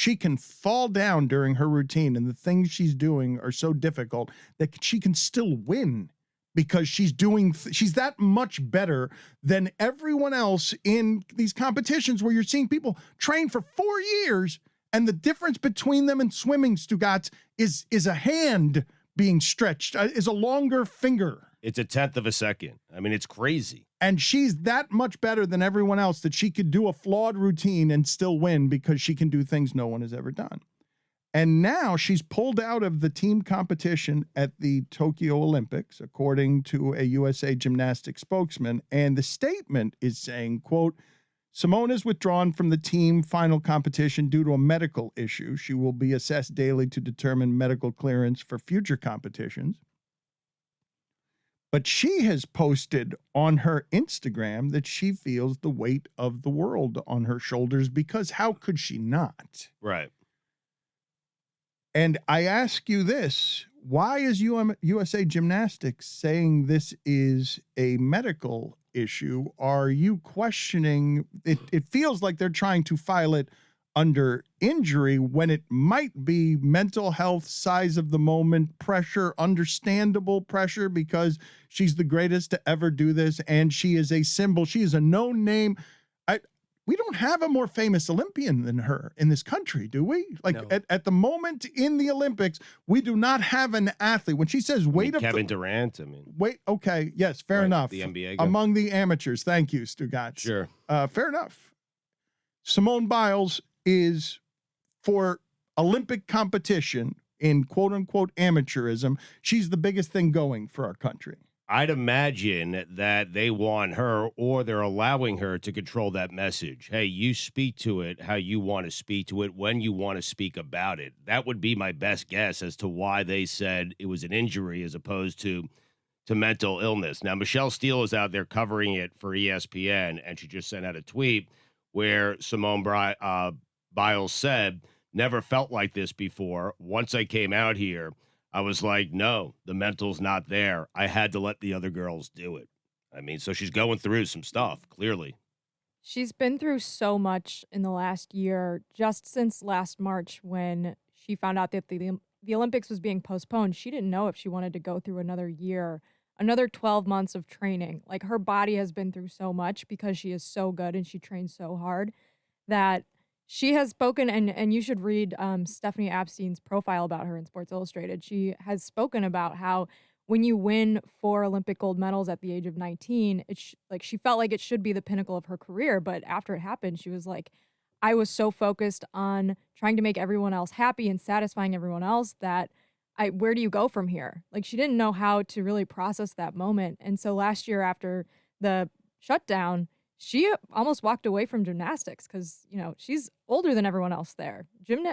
she can fall down during her routine and the things she's doing are so difficult that she can still win because she's that much better than everyone else in these competitions where you're seeing people train for 4 years, and the difference between them and swimming, Stugotz, is a hand being stretched, is a longer finger. It's a tenth of a second. I mean, it's crazy. And she's that much better than everyone else that she could do a flawed routine and still win because she can do things no one has ever done. And now she's pulled out of the team competition at the Tokyo Olympics, according to a USA Gymnastics spokesman. And the statement is saying, quote, Simone is withdrawn from the team final competition due to a medical issue. She will be assessed daily to determine medical clearance for future competitions. But she has posted on her Instagram that she feels the weight of the world on her shoulders because how could she not? Right. And I ask you this, why is USA Gymnastics saying this is a medical issue? Are you questioning it? It feels like they're trying to file it under injury when it might be mental health, size of the moment, pressure, understandable pressure because she's the greatest to ever do this and she is a symbol. She is a known name. We don't have a more famous Olympian than her in this country, do we? Like no. at the moment in the Olympics, we do not have an athlete. When she says weight of Kevin Durant, okay, yes, fair enough. The NBA guy. Among the amateurs. Thank you, Stugotz. Sure. Fair enough. Simone Biles is for Olympic competition in quote unquote amateurism. She's the biggest thing going for our country. I'd imagine that they want her or they're allowing her to control that message. Hey, you speak to it how you want to speak to it, when you want to speak about it. That would be my best guess as to why they said it was an injury as opposed to mental illness. Now, Michelle Steele is out there covering it for ESPN, and she just sent out a tweet where Simone Biles said, never felt like this before. Once I came out here, I was like, no, the mental's not there. I had to let the other girls do it. I mean, so she's going through some stuff, clearly. She's been through so much in the last year, just since last March when she found out that the Olympics was being postponed. She didn't know if she wanted to go through another year, another 12 months of training. Like, her body has been through so much because she is so good and she trains so hard that she has spoken, and you should read Stephanie Apstein's profile about her in Sports Illustrated. She has spoken about how when you win 4 Olympic gold medals at the age of 19, she felt like it should be the pinnacle of her career. But after it happened, she was like, I was so focused on trying to make everyone else happy and satisfying everyone else that where do you go from here? Like, she didn't know how to really process that moment. And so last year after the shutdown, she almost walked away from gymnastics because, she's older than everyone else there.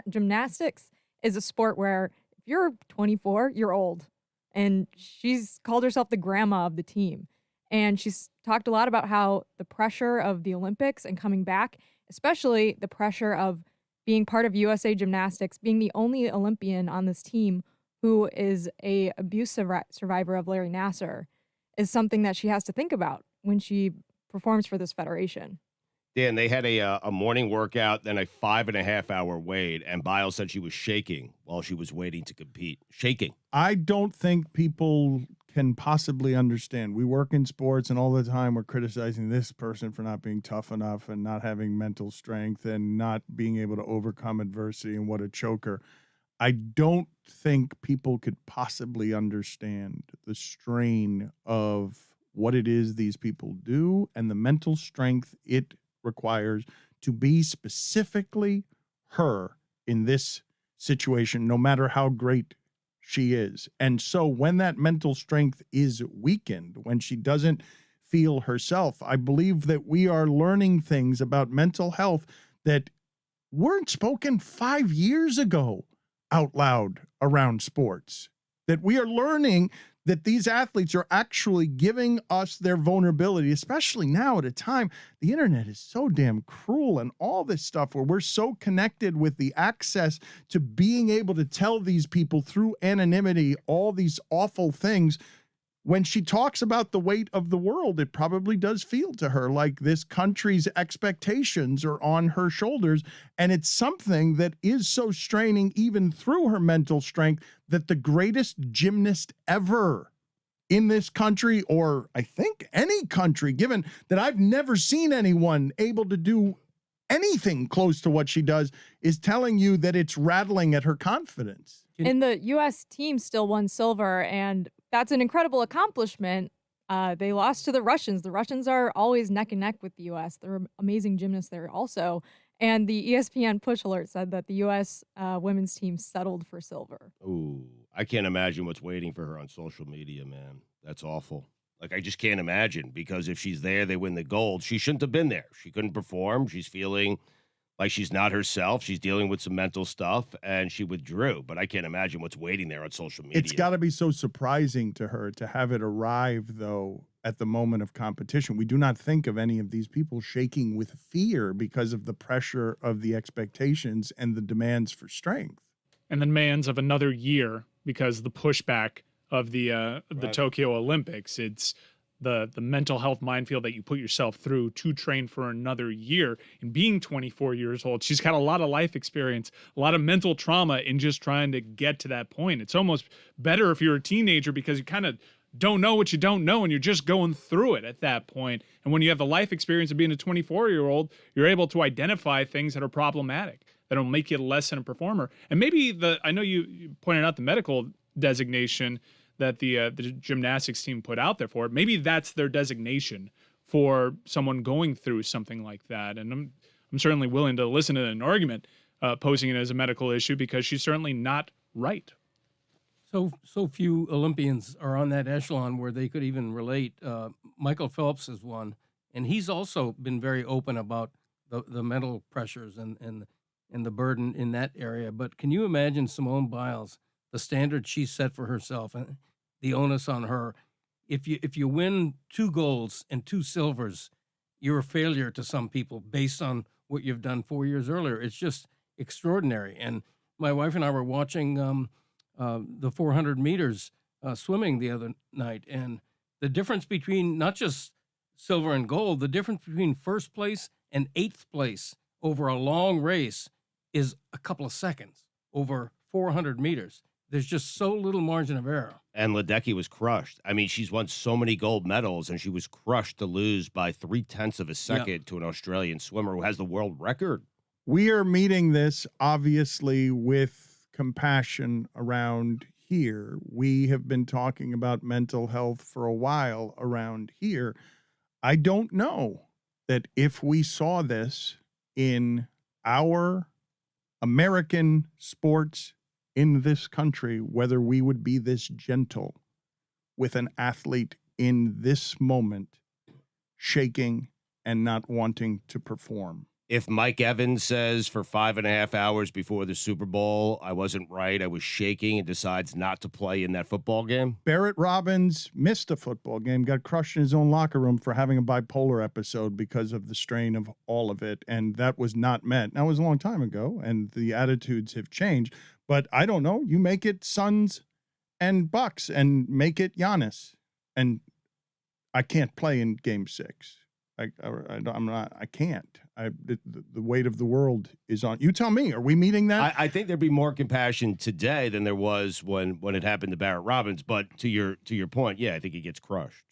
Gymnastics is a sport where if you're 24, you're old. And she's called herself the grandma of the team. And she's talked a lot about how the pressure of the Olympics and coming back, especially the pressure of being part of USA Gymnastics, being the only Olympian on this team who is a abuse survivor of Larry Nassar, is something that she has to think about when she performs for this federation. Dan, they had a morning workout, then a 5.5-hour wait, and Biles said she was shaking while she was waiting to compete. Shaking. I don't think people can possibly understand. We work in sports, and all the time we're criticizing this person for not being tough enough and not having mental strength and not being able to overcome adversity and what a choker. I don't think people could possibly understand the strain of what it is these people do and the mental strength it requires to be specifically her in this situation, no matter how great she is. And so when that mental strength is weakened, when she doesn't feel herself, I believe that we are learning things about mental health that weren't spoken 5 years ago out loud around sports, that we are learning that these athletes are actually giving us their vulnerability, especially now at a time the internet is so damn cruel and all this stuff where we're so connected with the access to being able to tell these people through anonymity all these awful things. when she talks about the weight of the world, it probably does feel to her like this country's expectations are on her shoulders. And it's something that is so straining, even through her mental strength, that the greatest gymnast ever in this country, or I think any country, given that I've never seen anyone able to do anything close to what she does, is telling you that it's rattling at her confidence. And the U.S. team still won silver, and that's an incredible accomplishment. They lost to the Russians. The Russians are always neck and neck with the U.S. They're amazing gymnasts there also. And the ESPN push alert said that the U.S. Women's team settled for silver. Ooh, I can't imagine what's waiting for her on social media, man. That's awful. Like, I just can't imagine, because if she's there, they win the gold. She shouldn't have been there. She couldn't perform. She's feeling like she's not herself. She's dealing with some mental stuff, and she withdrew. But I can't imagine what's waiting there on social media. It's got to be so surprising to her to have it arrive, though, at the moment of competition. We do not think of any of these people shaking with fear because of the pressure of the expectations and the demands for strength. And the demands of another year because the pushback of the Tokyo Olympics. It's the mental health minefield that you put yourself through to train for another year. And being 24 years old, she's got a lot of life experience, a lot of mental trauma in just trying to get to that point. It's almost better if you're a teenager because you kind of don't know what you don't know and you're just going through it at that point. And when you have the life experience of being a 24-year-old, you're able to identify things that are problematic, that'll make you less than a performer. And maybe I know you pointed out the medical designation that the gymnastics team put out there for it. Maybe that's their designation for someone going through something like that. And I'm certainly willing to listen to an argument posing it as a medical issue because she's certainly not right. So few Olympians are on that echelon where they could even relate. Michael Phelps is one, and he's also been very open about the mental pressures and the burden in that area. But can you imagine Simone Biles, the standard she set for herself and the onus on her? If you win 2 golds and 2 silvers, you're a failure to some people based on what you've done 4 years earlier. It's just extraordinary. And my wife and I were watching the 400 meters swimming the other night, and the difference between not just silver and gold, the difference between first place and 8th place over a long race is a couple of seconds over 400 meters. There's just so little margin of error. And Ledecky was crushed. I mean, she's won so many gold medals, and she was crushed to lose by 0.3 of a second to an Australian swimmer who has the world record. We are meeting this, obviously, with compassion around here. We have been talking about mental health for a while around here. I don't know that if we saw this in our American sports in this country, whether we would be this gentle with an athlete in this moment, shaking and not wanting to perform. If Mike Evans says for 5.5 hours before the Super Bowl, I wasn't right, I was shaking, and decides not to play in that football game. Barrett Robbins missed a football game, got crushed in his own locker room for having a bipolar episode because of the strain of all of it. And that was not meant. Now, it was a long time ago, and the attitudes have changed. But I don't know. You make it Suns and Bucks and make it Giannis. And I can't play in Game 6. I can't. The weight of the world is on. You tell me, are we meeting that? I think there'd be more compassion today than there was when it happened to Barrett Robbins. But to your point, yeah, I think he gets crushed.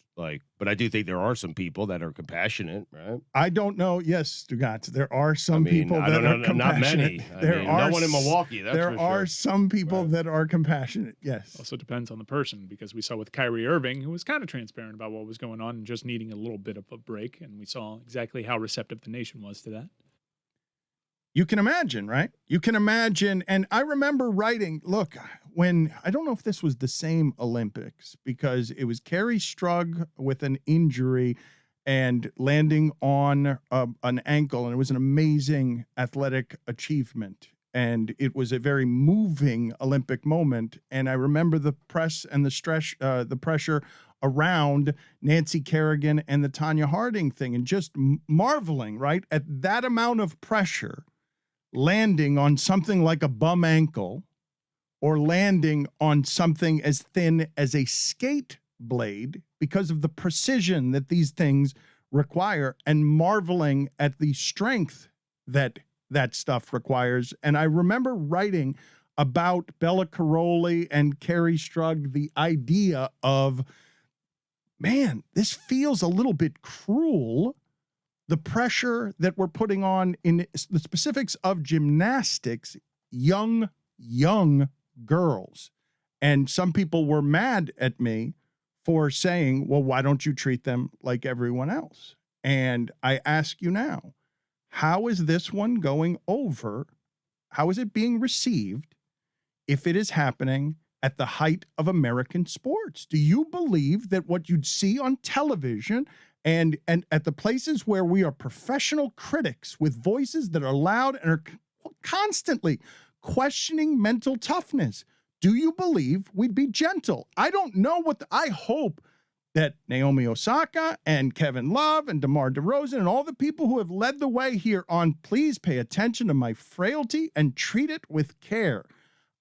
But I do think there are some people that are compassionate, right? I don't know. Yes, Stugotz, there are some people that are compassionate. Not many. No one in Milwaukee. There are some people that are compassionate. Yes. Also depends on the person, because we saw with Kyrie Irving, who was kind of transparent about what was going on and just needing a little bit of a break, and we saw exactly how receptive the nation was to that. You can imagine, right? You can imagine. And I remember writing, look, when I don't know if this was the same Olympics, because it was Carrie Strug with an injury and landing on an ankle. And it was an amazing athletic achievement. And it was a very moving Olympic moment. And I remember the press and the pressure around Nancy Kerrigan and the Tanya Harding thing, and just marveling, right, at that amount of pressure landing on something like a bum ankle or landing on something as thin as a skate blade because of the precision that these things require and marveling at the strength that that stuff requires. And I remember writing about Bella Caroli and Carrie Strug the idea of, man, this feels a little bit cruel. The pressure that we're putting on in the specifics of gymnastics, young girls. And some people were mad at me for saying, well, why don't you treat them like everyone else? And I ask you now, how is this one going over? How is it being received if it is happening at the height of American sports? Do you believe that what you'd see on television and at the places where we are professional critics with voices that are loud and are constantly questioning mental toughness, do you believe we'd be gentle? I don't know I hope that Naomi Osaka and Kevin Love and DeMar DeRozan and all the people who have led the way here on please pay attention to my frailty and treat it with care.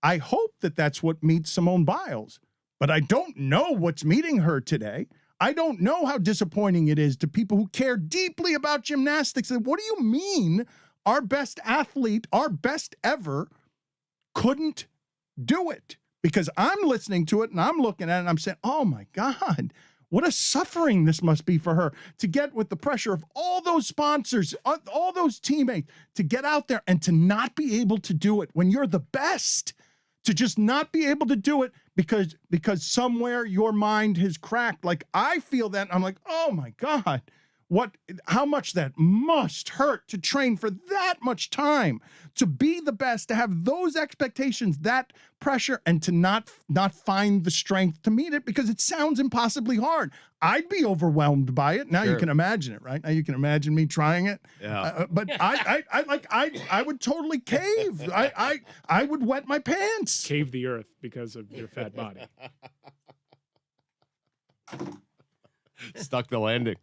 I hope that that's what meets Simone Biles, but I don't know what's meeting her today. I don't know how disappointing it is to people who care deeply about gymnastics. And what do you mean our best athlete, our best ever, couldn't do it? Because I'm listening to it and I'm looking at it and I'm saying, oh my God, what a suffering this must be for her to get with the pressure of all those sponsors, all those teammates, to get out there and to not be able to do it when you're the best, to just not be able to do it because somewhere your mind has cracked. Like I feel that and I'm like, oh my God, how much that must hurt to train for that much time, to be the best, to have those expectations, that pressure, and to not find the strength to meet it because it sounds impossibly hard. I'd be overwhelmed by it. Now you can imagine it, right? Now you can imagine me trying it. Yeah. But I would totally cave. I would wet my pants. Cave the earth because of your fat body. Stuck the landing.